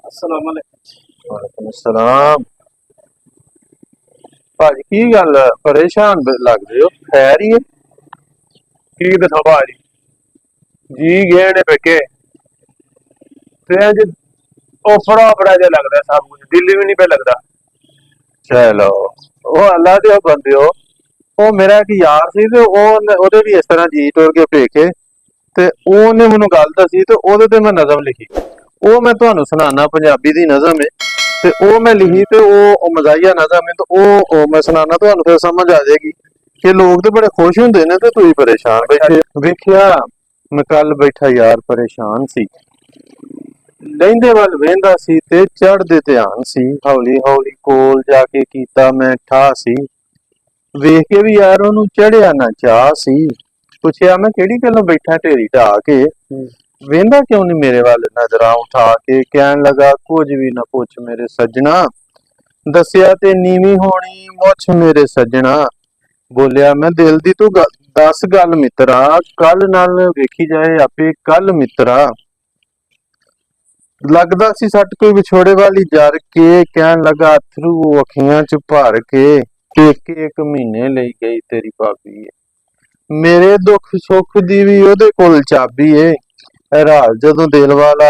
अस्सलाम वालेकुम। वालेकुम अस्सलाम। भाजी की गल परेशान लग रहे हो? खैर ही है? ठीक दसा भाजी जी गए ने पेके ते अज ओफड़ा ओफड़ा जिहा लगदा सब कुछ दिल भी नहीं पे लगदा। चलो वो अल्लाह दे बंदे हो। वो मेरा एक यार सी ते ओदे भी इस तरह जी टुर के पेके ते ओने मैनू गल दसी ते ओदे ते मैं नज़म लिखी। ਉਹ ਮੈਂ ਤੁਹਾਨੂੰ ਸੁਣਾਣਾ ਪੰਜਾਬੀ ਦੀ ਨਜ਼ਮ ਹੈ ਤੇ ਉਹ ਮੈਂ ਲਿਖੀ ਤੇ ਉਹ ਮਜ਼ਾਹੀਆ ਨਜ਼ਮ ਹੈ ਤੇ ਉਹ ਮੈਂ ਸੁਣਾਣਾ ਤੁਹਾਨੂੰ ਫਿਰ ਸਮਝ ਆ ਜਾਏਗੀ ਕਿ ਲੋਕ ਤੇ ਬੜੇ ਖੁਸ਼ ਹੁੰਦੇ ਨੇ ਤੇ ਤੁਸੀਂ ਪਰੇਸ਼ਾਨ ਬੈਠੇ ਵੇਖਿਆ। ਮੈਂ ਕੱਲ ਬੈਠਾ ਯਾਰ ਪਰੇਸ਼ਾਨ ਸੀ ਲਹਿੰਦੇ ਵੱਲ ਵੇਂਦਾ ਸੀ ਤੇ ਚੜ੍ਹਦੇ ਧਿਆਨ ਸੀ ਹੌਲੀ ਹੌਲੀ ਕੋਲ ਜਾ ਕੇ ਕੀਤਾ ਮੈਂ ਠਾ ਸੀ ਵੇਖ ਕੇ ਵੀ ਯਾਰ ਉਹਨੂੰ ਚੜਿਆ ਨਾ ਚਾਹ ਸੀ ਪੁੱਛਿਆ ਮੈਂ ਕਿਹੜੀ ਗੱਲੋਂ ਬੈਠਾ ਢੇਰੀ ਢਾ ਕੇ ਵੇਂਦਾ क्यों नहीं मेरे वाल नजरा उठा के कहन लगा कुछ भी ना पुछ मेरे सजना दसिया ते नीवी होनी मुछ मेरे सजना बोलिया मैं दिल दी तू दस गल मित्रा कल नाल वेखी जाए आपे कल मित्रा लगदा सी सट कोई विछोड़े वाली जर के कहन लगा अथरू अखियां च भर के एक महीने लई गई तेरी भाभी मेरे दुख सुख दी भी ओदे कोल चाबी है राज जदों दिल वाला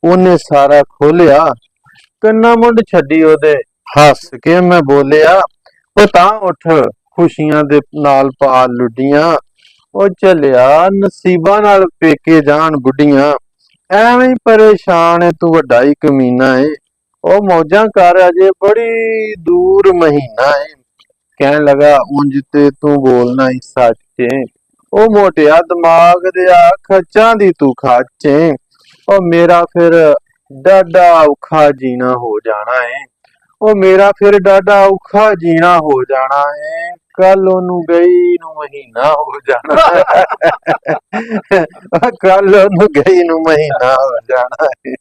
उन्हें सारा खोलिया कन्ना मुंड छड्डी ओदे हस के मैं बोलिया ओ तां उठ खुशियां दे नाल पा लुडियां ओ चलिया नसीबां नाल पेके जान बुढ़ियां एवें ही परेशान है तू वड्डा ही कमीना है ओ मौजां कर अजे बड़ी दूर महीना है कहन लगा उंज ते तू बोलना ही सच है ओ मोटिया दिमाग दिया खच्चां दी तू खाचे ओ मेरा फिर डाडा औखा जीना हो जाना है ओ मेरा फिर डाडा औखा जीना हो जाना है कल ओनू गई नू महीना हो जाना है कल ओनू गई नू महीना हो जाना है।